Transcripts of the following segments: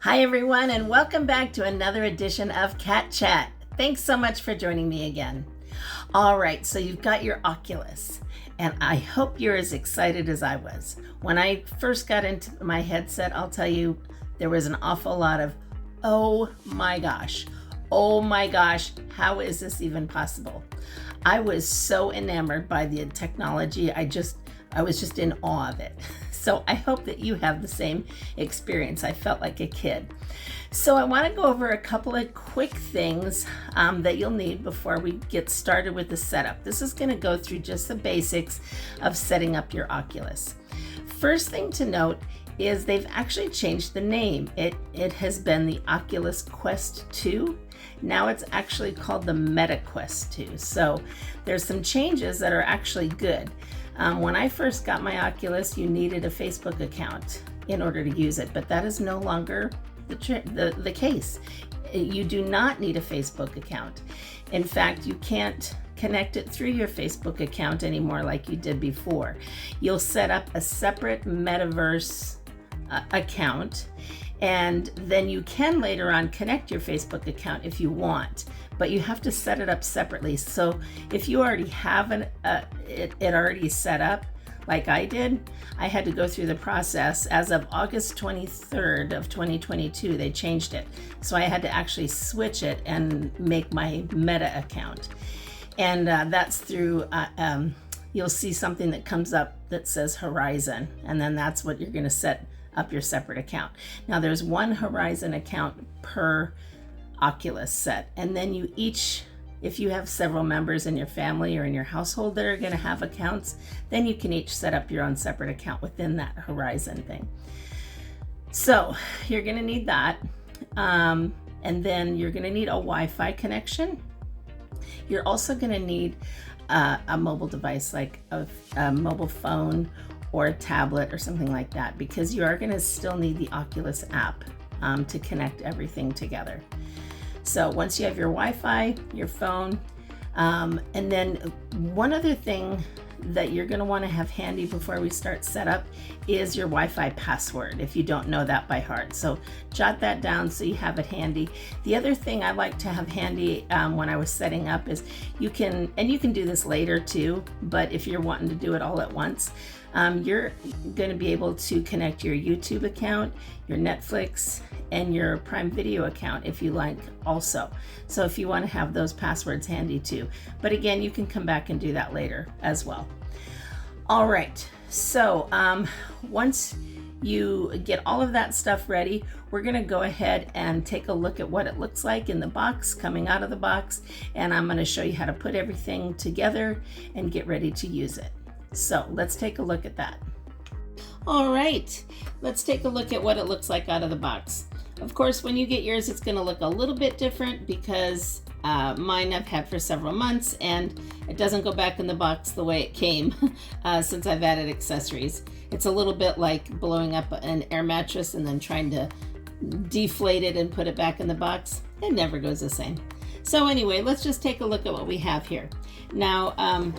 Hi everyone, and welcome back to another edition of Cat Chat. Thanks so much for joining me again. All right, so you've got your Oculus, and I hope you're as excited as I was. When I first got into my headset, I'll tell you, there was an awful lot of, oh my gosh, how is this even possible? I was so enamored by the technology, I was just in awe of it. So I hope that you have the same experience. I felt like a kid. So I want to go over a couple of quick things that you'll need before we get started with the setup. This is going to go through just the basics of setting up your Oculus. First thing to note is they've actually changed the name. It has been the Oculus Quest 2. Now it's actually called the Meta Quest 2. So there's some changes that are actually good. When I first got my Oculus, you needed a Facebook account in order to use it, but that is no longer the case. You do not need a Facebook account. In fact, you can't connect it through your Facebook account anymore like you did before. You'll set up a separate metaverse account, and then you can later on connect your Facebook account if you want, but you have to set it up separately. So if you already have it already set up, like I did, I had to go through the process. As of August 23rd of 2022, they changed it. So I had to actually switch it and make my Meta account. And that's through, you'll see something that comes up that says Horizon, and then that's what you're gonna set up your separate account. Now there's one Horizon account per Oculus set, and then you each, if you have several members in your family or in your household that are going to have accounts, then you can each set up your own separate account within that Horizon thing. So you're going to need that, and then you're going to need a Wi-Fi connection. You're also going to need a mobile device, like a mobile phone or a tablet or something like that, because you are going to still need the Oculus app to connect everything together. So once you have your Wi-Fi, your phone, and then one other thing that you're going to want to have handy before we start setup is your Wi-Fi password, if you don't know that by heart. So jot that down so you have it handy. The other thing I like to have handy when I was setting up is you can do this later too, but if you're wanting to do it all at once, you're going to be able to connect your YouTube account, your Netflix, and your Prime Video account if you like also. So if you want to have those passwords handy too. But again, you can come back and do that later as well. All right, so once you get all of that stuff ready, we're going to go ahead and take a look at what it looks like in the box, coming out of the box, and I'm going to show you how to put everything together and get ready to use it. So let's take a look at that. All right, let's take a look at what it looks like out of the box. Of course, when you get yours, it's going to look a little bit different because mine I've had for several months, and it doesn't go back in the box the way it came since I've added accessories. It's a little bit like blowing up an air mattress and then trying to deflate it and put it back in the box. It never goes the same. So anyway, let's just take a look at what we have here. Now,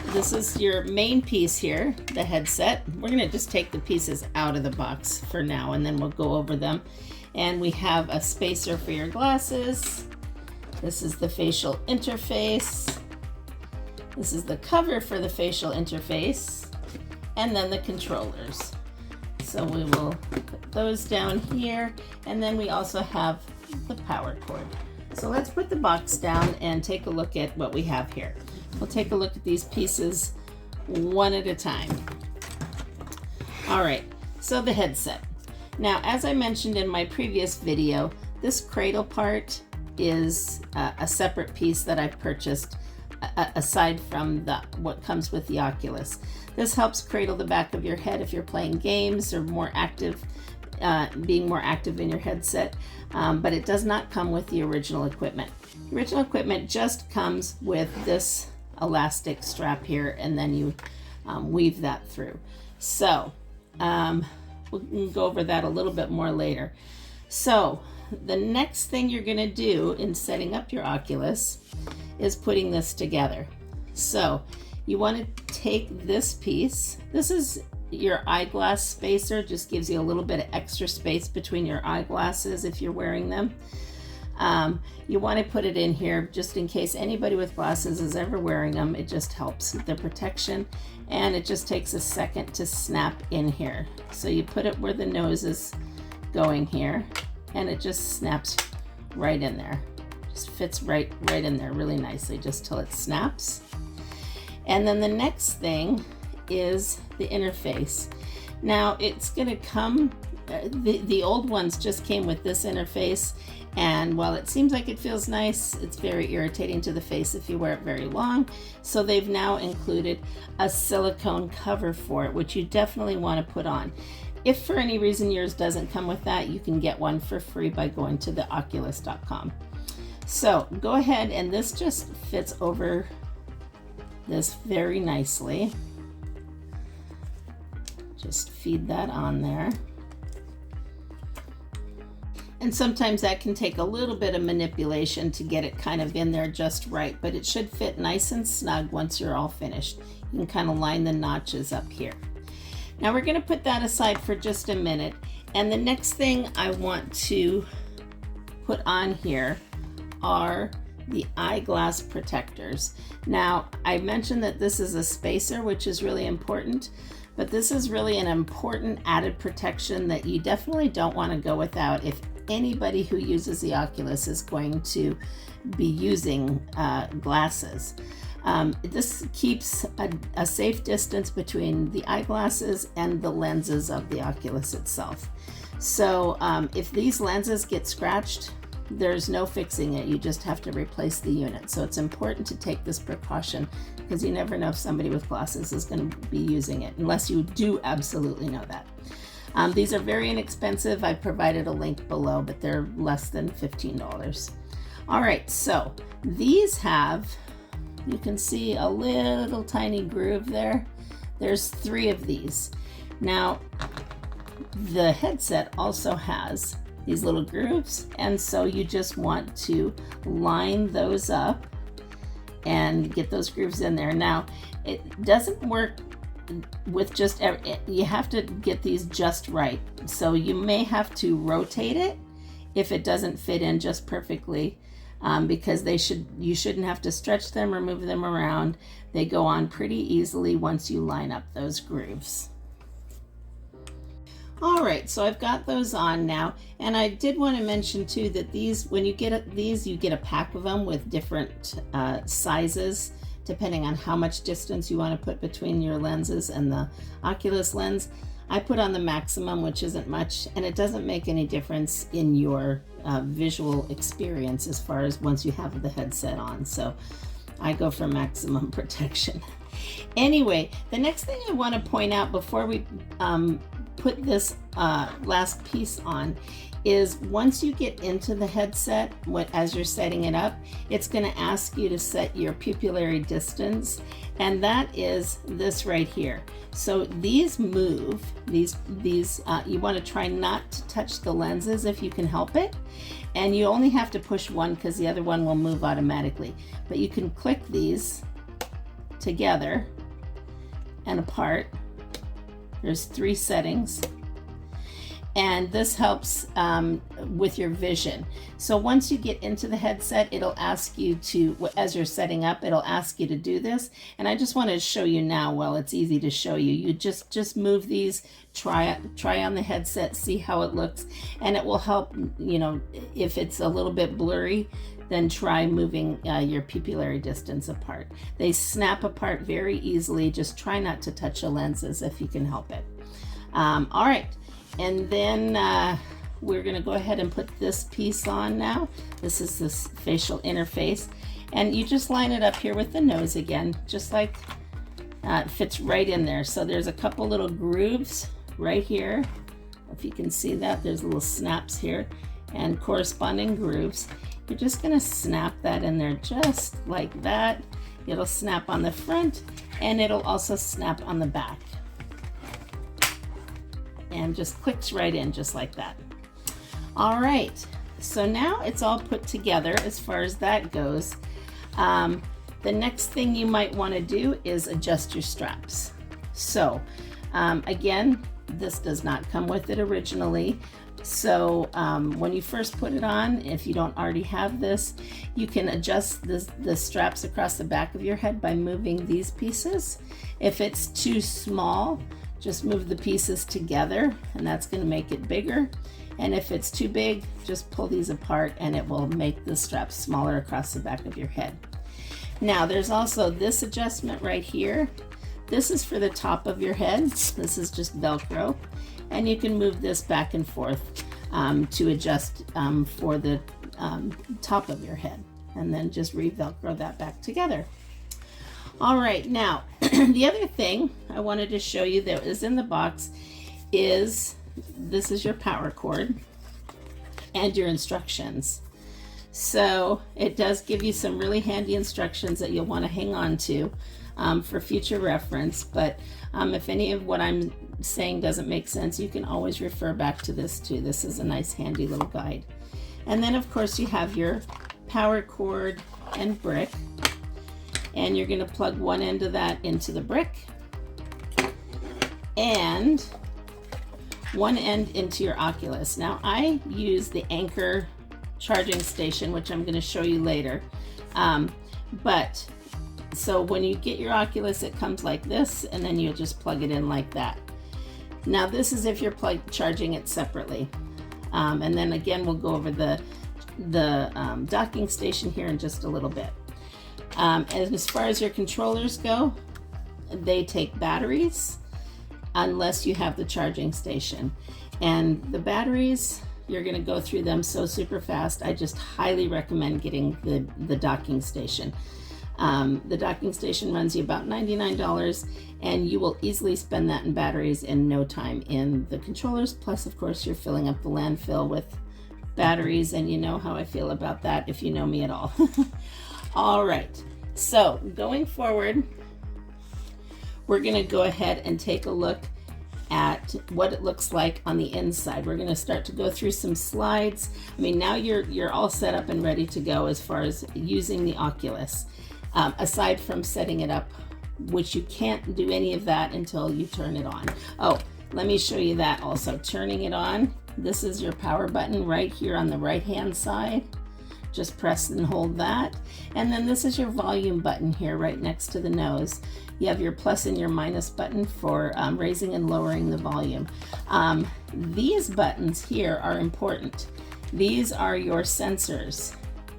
this is your main piece here, the headset. We're going to just take the pieces out of the box for now, and then we'll go over them. And we have a spacer for your glasses. This is the facial interface. This is the cover for the facial interface. And then the controllers. So we will put those down here. And then we also have the power cord. So let's put the box down and take a look at what we have here. We'll take a look at these pieces one at a time. All right, so the headset. Now, as I mentioned in my previous video, this cradle part is a separate piece that I've purchased aside from what comes with the Oculus. This helps cradle the back of your head if you're playing games or more active, being more active in your headset, but it does not come with the original equipment. The original equipment just comes with this elastic strap here, and then you weave that through. So we'll go over that a little bit more later. So the next thing you're going to do in setting up your Oculus is putting this together. So you want to take this piece. This is your eyeglass spacer, just gives you a little bit of extra space between your eyeglasses if you're wearing them. You want to put it in here just in case anybody with glasses is ever wearing them. It just helps the protection, and it just takes a second to snap in here. So you put it where the nose is going here, and it just snaps right in there. Just fits right in there really nicely, just till it snaps. And then the next thing is the interface. Now it's going to come, the old ones just came with this interface, and while it seems like it feels nice, it's very irritating to the face if you wear it very long. So they've now included a silicone cover for it, which you definitely want to put on. If for any reason yours doesn't come with that, you can get one for free by going to the oculus.com. So go ahead, and this just fits over this very nicely. Just feed that on there. And sometimes that can take a little bit of manipulation to get it kind of in there just right, but it should fit nice and snug once you're all finished. You can kind of line the notches up here. Now we're going to put that aside for just a minute, and the next thing I want to put on here are the eyeglass protectors. Now I mentioned that this is a spacer, which is really important, but this is really an important added protection that you definitely don't want to go without if anybody who uses the Oculus is going to be using glasses. This keeps a safe distance between the eyeglasses and the lenses of the Oculus itself. So if these lenses get scratched, there's no fixing it. You just have to replace the unit. So it's important to take this precaution, because you never know if somebody with glasses is going to be using it, unless you do absolutely know that. These are very inexpensive. I provided a link below, but they're less than $15. All right, so these have, you can see a little tiny groove there. There's 3 of these. Now, the headset also has these little grooves, and so you just want to line those up and get those grooves in there. Now, it doesn't work with just, you have to get these just right. So you may have to rotate it if it doesn't fit in just perfectly, because you shouldn't have to stretch them or move them around. They go on pretty easily once you line up those grooves. All right, so I've got those on now, and I did want to mention too that these, when you get these, you get a pack of them with different sizes depending on how much distance you want to put between your lenses and the Oculus lens. I put on the maximum, which isn't much, and it doesn't make any difference in your visual experience as far as once you have the headset on. So I go for maximum protection. Anyway, the next thing I want to point out before we put this last piece on is, once you get into the headset, as you're setting it up, it's going to ask you to set your pupillary distance, and that is this right here. So these move, you want to try not to touch the lenses if you can help it, and you only have to push one because the other one will move automatically. But you can click these together and apart. There's 3 settings, and this helps with your vision. So once you get into the headset, it'll ask you to, as you're setting up, it'll ask you to do this. And I just want to show you now, well, it's easy to show you. You just move these, try on the headset, see how it looks, and it will help, you know, if it's a little bit blurry, then try moving your pupillary distance apart. They snap apart very easily. Just try not to touch the lenses if you can help it. All right, and then we're going to go ahead and put this piece on now. This is this facial interface, and you just line it up here with the nose again, just like it fits right in there. So there's a couple little grooves right here. If you can see that, there's little snaps here and corresponding grooves. You're just going to snap that in there just like that. It'll snap on the front, and it'll also snap on the back. And just clicks right in just like that. All right, so now it's all put together as far as that goes. The next thing you might want to do is adjust your straps. So Again, this does not come with it originally. So when you first put it on, if you don't already have this, you can adjust the straps across the back of your head by moving these pieces. If it's too small, just move the pieces together and that's going to make it bigger. And if it's too big, just pull these apart and it will make the straps smaller across the back of your head. Now there's also this adjustment right here. This is for the top of your head. This is just Velcro. And you can move this back and forth to adjust for the top of your head. And then just re-Velcro that back together. All right, now the other thing I wanted to show you that is in the box is this is your power cord and your instructions. So it does give you some really handy instructions that you'll want to hang on to for future reference. But if any of what I'm saying doesn't make sense, you can always refer back to this too. This is a nice handy little guide. And then of course you have your power cord and brick. And you're going to plug one end of that into the brick and one end into your Oculus. Now I use the Anchor charging station, which I'm going to show you later. So when you get your Oculus, it comes like this, and then you'll just plug it in like that. Now this is if you're charging it separately. And then again, we'll go over the docking station here in just a little bit. And as far as your controllers go, they take batteries unless you have the charging station. And the batteries, you're going to go through them so super fast. I just highly recommend getting the docking station. The docking station runs you about $99, and you will easily spend that in batteries in no time in the controllers. Plus, of course, you're filling up the landfill with batteries, and you know how I feel about that if you know me at all. All right, so going forward, we're going to go ahead and take a look at what it looks like on the inside. We're going to start to go through some slides. I mean, now you're all set up and ready to go as far as using the Oculus, aside from setting it up, which you can't do any of that until you turn it on. Oh, let me show you that also. Turning it on, this is your power button right here on the right hand side. Just press and hold that. And then this is your volume button here right next to the nose. You have your plus and your minus button for raising and lowering the volume. These buttons here are important. These are your sensors.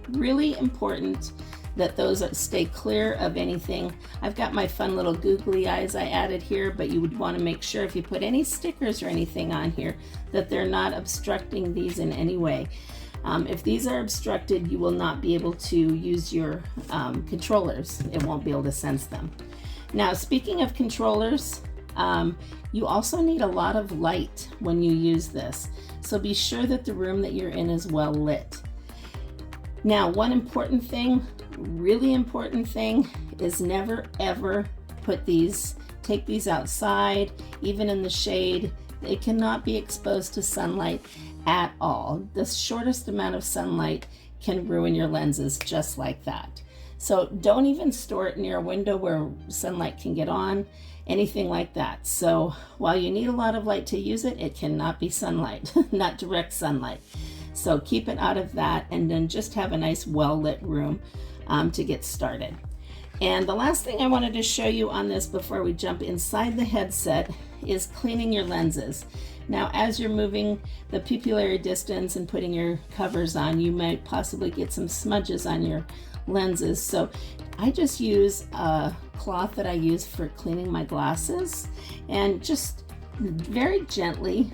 Really important that those stay clear of anything. I've got my fun little googly eyes I added here, but you would want to make sure if you put any stickers or anything on here that they're not obstructing these in any way. If these are obstructed, you will not be able to use your controllers. It won't be able to sense them. Now, speaking of controllers, you also need a lot of light when you use this. So be sure that the room that you're in is well lit. Now, one important thing, really important thing, is never ever take these outside, even in the shade. They cannot be exposed to sunlight at all. The shortest amount of sunlight can ruin your lenses just like that. So don't even store it near a window where sunlight can get on, anything like that. So while you need a lot of light to use it, it cannot be sunlight, not direct sunlight. So keep it out of that, and then just have a nice well-lit room to get started. And the last thing I wanted to show you on this before we jump inside the headset is cleaning your lenses. Now, as you're moving the pupillary distance and putting your covers on, you might possibly get some smudges on your lenses. So I just use a cloth that I use for cleaning my glasses, and just very gently,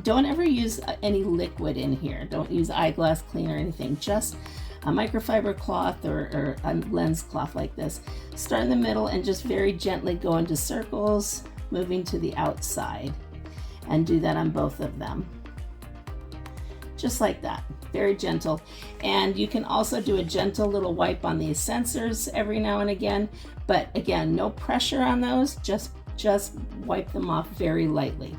don't ever use any liquid in here. Don't use eyeglass cleaner or anything, just a microfiber cloth or a lens cloth like this. Start in the middle and just very gently go into circles, moving to the outside, and do that on both of them. Just like that, very gentle. And you can also do a gentle little wipe on these sensors every now and again, but again, no pressure on those, just wipe them off very lightly.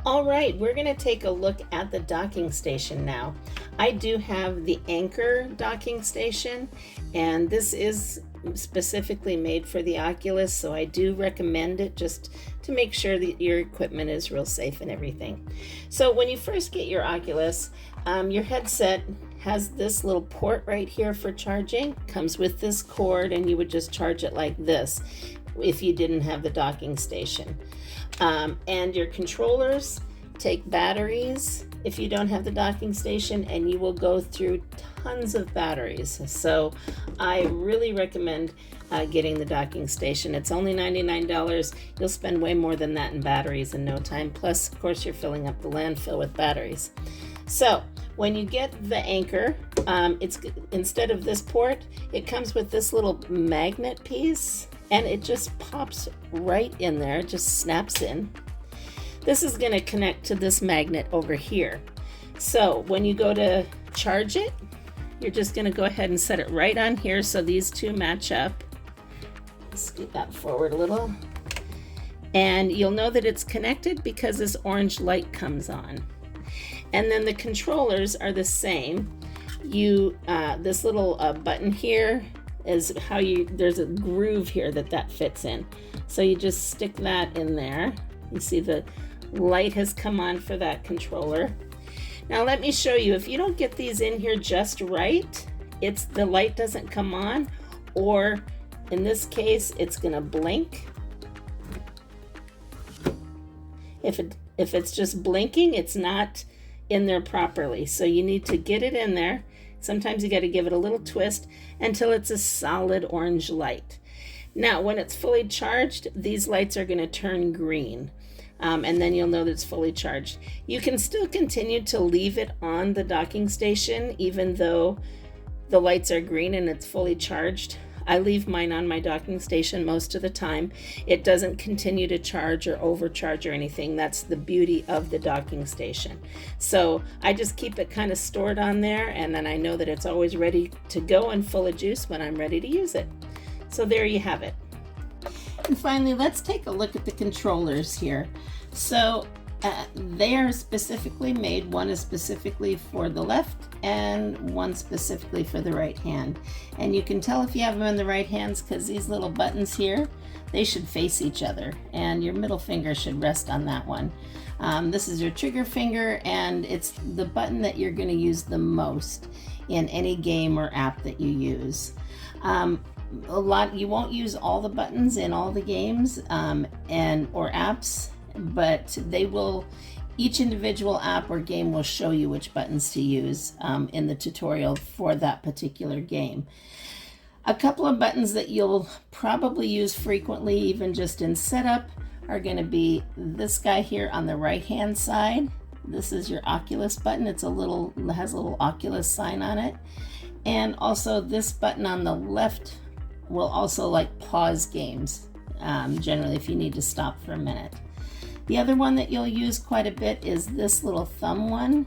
All right, we're going to take a look at the docking station now. I do have the Anchor docking station, and this is specifically made for the Oculus, so I do recommend it just to make sure that your equipment is real safe and everything. So when you first get your Oculus, your headset has this little port right here for charging, comes with this cord, and you would just charge it like this if you didn't have the docking station. And your controllers take batteries if you don't have the docking station, and you will go through tons of batteries. So I really recommend getting the docking station. It's only $99. You'll spend way more than that in batteries in no time. Plus, of course, you're filling up the landfill with batteries. So when you get the anchor, it's instead of this port, it comes with this little magnet piece, and it just pops right in there, just snaps in. This is going to connect to this magnet over here. So when you go to charge it, you're just going to go ahead and set it right on here so these two match up. Scoot that forward a little. And you'll know that it's connected because this orange light comes on. And then the controllers are the same. This little button here is how there's a groove here that fits in. So you just stick that in there. You see the light has come on for that controller. Now let me show you, if you don't get these in here just right, the light doesn't come on, or in this case, it's gonna blink. If it's just blinking, it's not in there properly. So you need to get it in there. Sometimes you got to give it a little twist until it's a solid orange light. Now, when it's fully charged, these lights are going to turn green. And then you'll know that it's fully charged. You can still continue to leave it on the docking station even though the lights are green and it's fully charged. I leave mine on my docking station most of the time. It doesn't continue to charge or overcharge or anything. That's the beauty of the docking station. So I just keep it kind of stored on there, and then I know that it's always ready to go and full of juice when I'm ready to use it. So there you have it. And finally, let's take a look at the controllers here. So they are specifically made. One is specifically for the left and one specifically for the right hand. And you can tell if you have them in the right hands because these little buttons here, they should face each other, and your middle finger should rest on that one. This is your trigger finger, and it's the button that you're going to use the most in any game or app that you use. You won't use all the buttons in all the games or apps, but each individual app or game will show you which buttons to use in the tutorial for that particular game. A couple of buttons that you'll probably use frequently, even just in setup, are going to be this guy here on the right hand side. This is your Oculus button. It has a little Oculus sign on it. And also this button on the left will also pause games, generally if you need to stop for a minute. The other one that you'll use quite a bit is this little thumb one.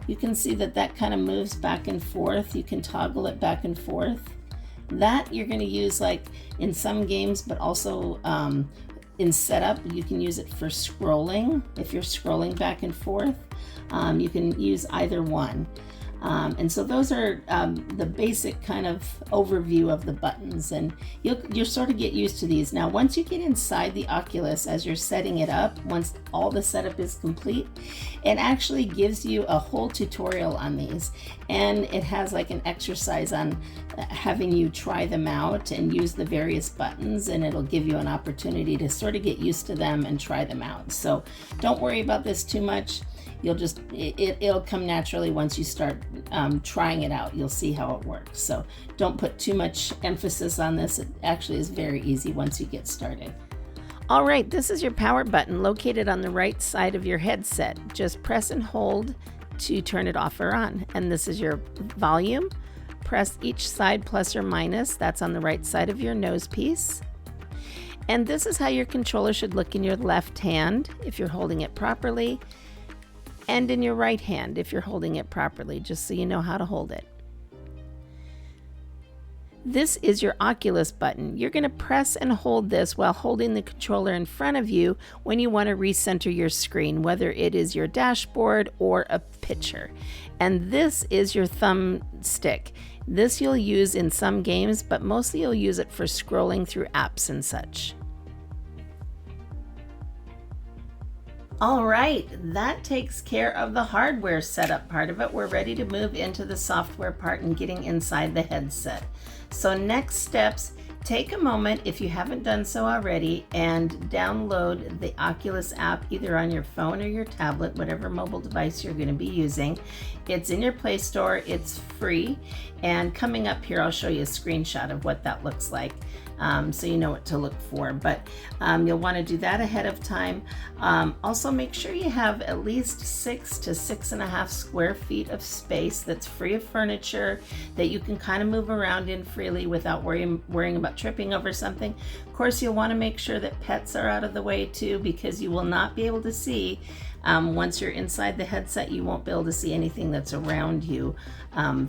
You can see that kind of moves back and forth. You can toggle it back and forth. That you're going to use in some games, but also in setup. You can use it for scrolling. If you're scrolling back and forth, you can use either one. And so those are the basic kind of overview of the buttons, and you'll sort of get used to these. Now, once you get inside the Oculus, as you're setting it up, once all the setup is complete, it actually gives you a whole tutorial on these, and it has an exercise on having you try them out and use the various buttons, and it'll give you an opportunity to sort of get used to them and try them out. So don't worry about this too much. It'll come naturally once you start trying it out. You'll see how it works. So don't put too much emphasis on this. It actually is very easy once you get started. All right, this is your power button located on the right side of your headset. Just press and hold to turn it off or on. And this is your volume. Press each side plus or minus. That's on the right side of your nose piece. And this is how your controller should look in your left hand if you're holding it properly, and in your right hand if you're holding it properly, just so you know how to hold it. This is your Oculus button. You're going to press and hold this while holding the controller in front of you when you want to recenter your screen, whether it is your dashboard or a picture. And this is your thumb stick. This you'll use in some games, but mostly you'll use it for scrolling through apps and such. All right, that takes care of the hardware setup part of it. We're ready to move into the software part and getting inside the headset. So next steps, take a moment, if you haven't done so already, and download the Oculus app either on your phone or your tablet, whatever mobile device you're going to be using. It's in your Play Store, it's free, and coming up here I'll show you a screenshot of what that looks like. So you know what to look for, but you'll want to do that ahead of time. Also make sure you have at least 6 to 6.5 square feet of space that's free of furniture, that you can kind of move around in freely without worrying about tripping over something. Of course, you'll want to make sure that pets are out of the way too, because you will not be able to see, once you're inside the headset, you won't be able to see anything that's around you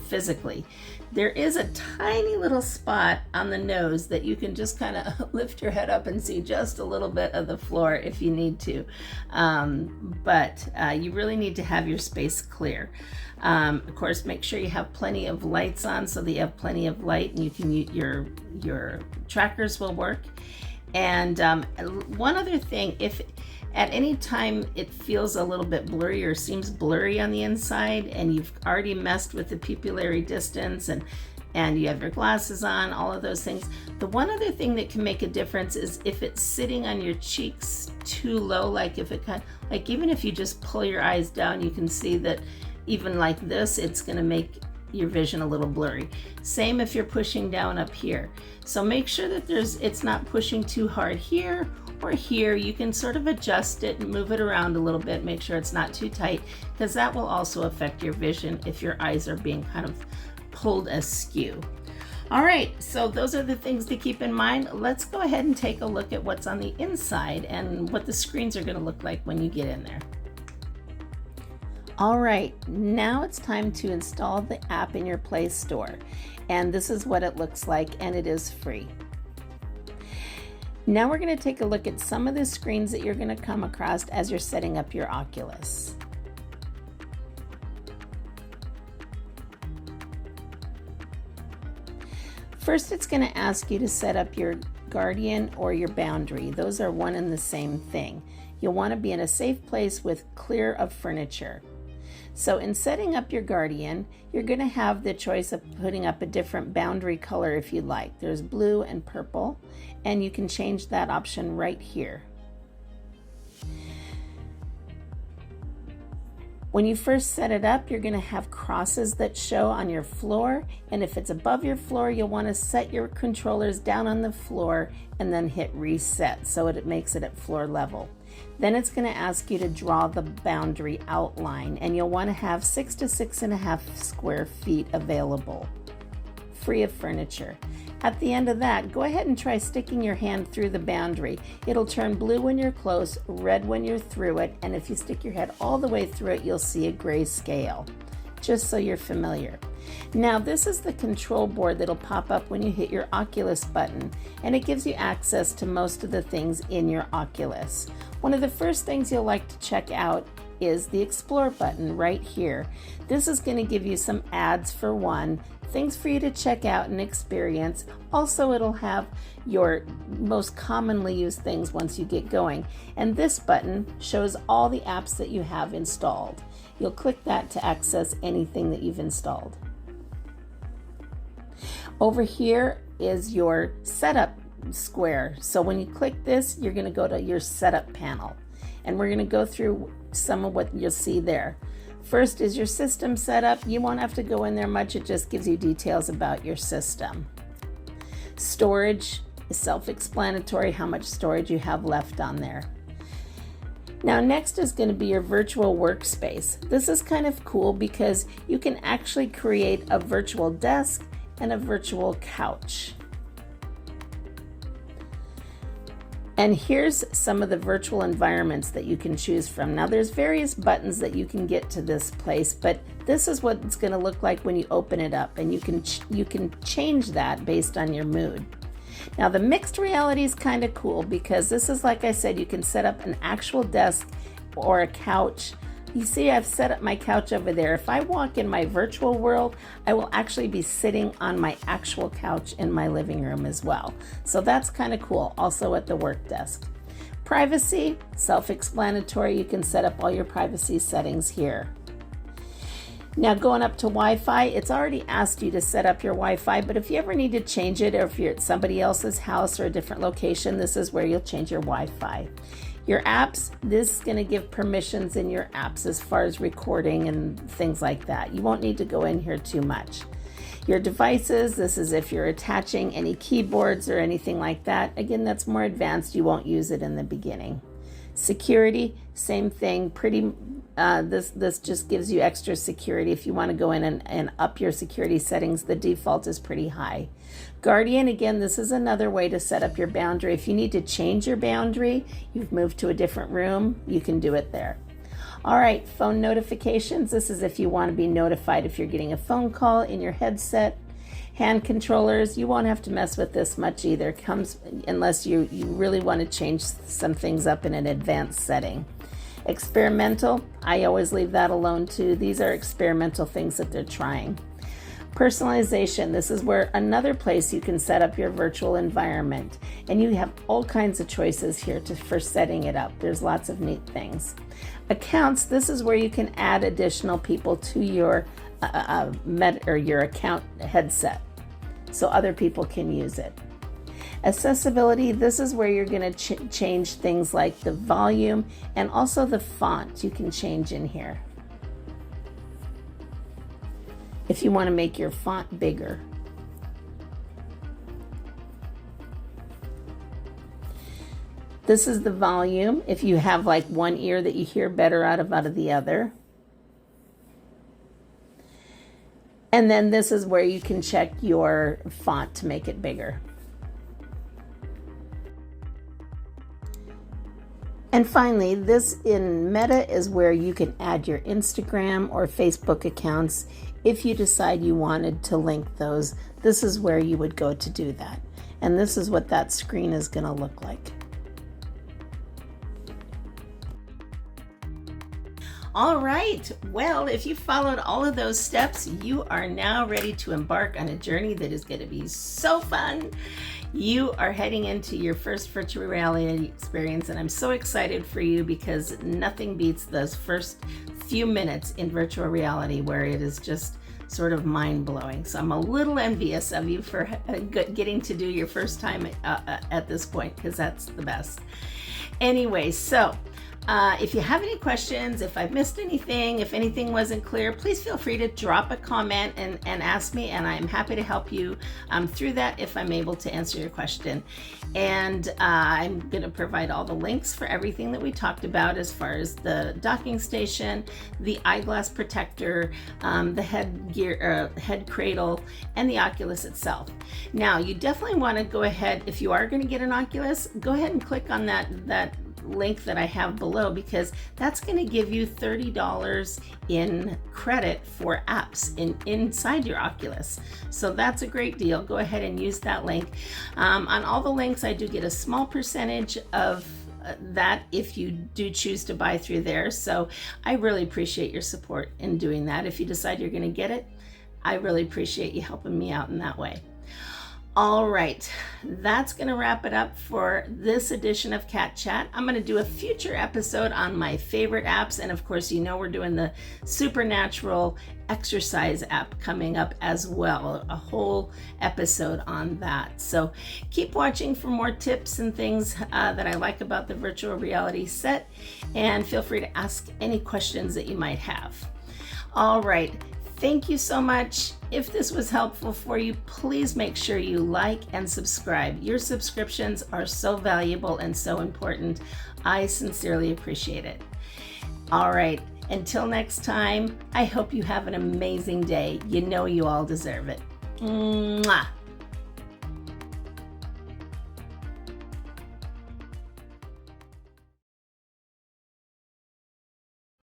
physically. There is a tiny little spot on the nose that you can just kind of lift your head up and see just a little bit of the floor if you need to. But you really need to have your space clear. Of course, make sure you have plenty of lights on so that you have plenty of light and you can your trackers will work. And one other thing, if at any time it feels a little bit blurry or seems blurry on the inside and you've already messed with the pupillary distance and you have your glasses on, all of those things, the one other thing that can make a difference is if it's sitting on your cheeks too low, like if it like even if you just pull your eyes down, you can see that even like this, it's going to make your vision a little blurry. Same if you're pushing down up here. So make sure that it's not pushing too hard here or here. You can sort of adjust it and move it around a little bit, make sure it's not too tight, because that will also affect your vision if your eyes are being kind of pulled askew. All right, so those are the things to keep in mind. Let's go ahead and take a look at what's on the inside and what the screens are going to look like when you get in there. All right, now it's time to install the app in your Play Store. And this is what it looks like, and it is free. Now we're going to take a look at some of the screens that you're going to come across as you're setting up your Oculus. First, it's going to ask you to set up your Guardian or your boundary. Those are one and the same thing. You'll want to be in a safe place with clear of furniture. So in setting up your Guardian, you're going to have the choice of putting up a different boundary color if you'd like. There's blue and purple, and you can change that option right here. When you first set it up, you're going to have crosses that show on your floor, and if it's above your floor, you'll want to set your controllers down on the floor and then hit reset so it makes it at floor level. Then it's going to ask you to draw the boundary outline, and you'll want to have 6 to 6.5 square feet available, free of furniture. At the end of that, go ahead and try sticking your hand through the boundary. It'll turn blue when you're close, red when you're through it, and if you stick your head all the way through it, you'll see a gray scale, just so you're familiar. Now this is the control board that'll pop up when you hit your Oculus button, and it gives you access to most of the things in your Oculus. One of the first things you'll like to check out is the Explore button right here. This is going to give you some ads for one, things for you to check out and experience. Also, it'll have your most commonly used things once you get going. And this button shows all the apps that you have installed. You'll click that to access anything that you've installed. Over here is your setup square. So when you click this, you're going to go to your setup panel. And we're going to go through some of what you'll see there. First is your system setup. You won't have to go in there much. It just gives you details about your system. Storage is self-explanatory, how much storage you have left on there. Now next is going to be your virtual workspace. This is kind of cool because you can actually create a virtual desk and a virtual couch. And here's some of the virtual environments that you can choose from. Now there's various buttons that you can get to this place, but this is what it's going to look like when you open it up, and you can change that based on your mood. Now the mixed reality is kind of cool because this is, like I said, you can set up an actual desk or a couch. You see, I've set up my couch over there. If I walk in my virtual world, I will actually be sitting on my actual couch in my living room as well. So that's kind of cool, also at the work desk. Privacy, self-explanatory. You can set up all your privacy settings here. Now going up to Wi-Fi, it's already asked you to set up your Wi-Fi, but if you ever need to change it, or if you're at somebody else's house or a different location, this is where you'll change your Wi-Fi. Your apps, this is going to give permissions in your apps as far as recording and things like that. You won't need to go in here too much. Your devices, this is if you're attaching any keyboards or anything like that. Again, that's more advanced. You won't use it in the beginning. Security, same thing. This just gives you extra security. If you want to go in and up your security settings, the default is pretty high. Guardian, again, this is another way to set up your boundary. If you need to change your boundary, you've moved to a different room, you can do it there. All right, phone notifications. This is if you want to be notified if you're getting a phone call in your headset. Hand controllers, you won't have to mess with this much either. It comes unless you really want to change some things up in an advanced setting. Experimental, I always leave that alone too. These are experimental things that they're trying. Personalization, this is where another place you can set up your virtual environment, and you have all kinds of choices here for setting it up. There's lots of neat things. Accounts, this is where you can add additional people to your your account headset so other people can use it. Accessibility, this is where you're going to change things like the volume and also the font you can change in here if you want to make your font bigger. This is the volume if you have like one ear that you hear better out of the other. And then this is where you can check your font to make it bigger. And finally, this in Meta is where you can add your Instagram or Facebook accounts. If you decide you wanted to link those, this is where you would go to do that. And this is what that screen is going to look like. All right, well, if you followed all of those steps, you are now ready to embark on a journey that is going to be so fun. You are heading into your first virtual reality experience, and I'm so excited for you because nothing beats those first few minutes in virtual reality where it is just sort of mind-blowing. So I'm a little envious of you for getting to do your first time at this point, because that's the best. Anyway, so if you have any questions, if I've missed anything, if anything wasn't clear, please feel free to drop a comment and ask me, and I'm happy to help you through that if I'm able to answer your question. And I'm going to provide all the links for everything that we talked about as far as the docking station, the eyeglass protector, the head cradle, and the Oculus itself. Now, you definitely want to go ahead, if you are going to get an Oculus, go ahead and click on that link that I have below, because that's going to give you $30 in credit for apps inside your Oculus. So that's a great deal. Go ahead and use that link. On all the links, I do get a small percentage of that if you do choose to buy through there. So I really appreciate your support in doing that. If you decide you're going to get it, I really appreciate you helping me out in that way. All right, that's going to wrap it up for this edition of Cat Chat. I'm going to do a future episode on my favorite apps, and of course, you know we're doing the Supernatural exercise app coming up as well, a whole episode on that. So keep watching for more tips and things that I like about the virtual reality set, and feel free to ask any questions that you might have. All right. Thank you so much. If this was helpful for you, please make sure you like and subscribe. Your subscriptions are so valuable and so important. I sincerely appreciate it. All right, until next time, I hope you have an amazing day. You know you all deserve it. Mwah.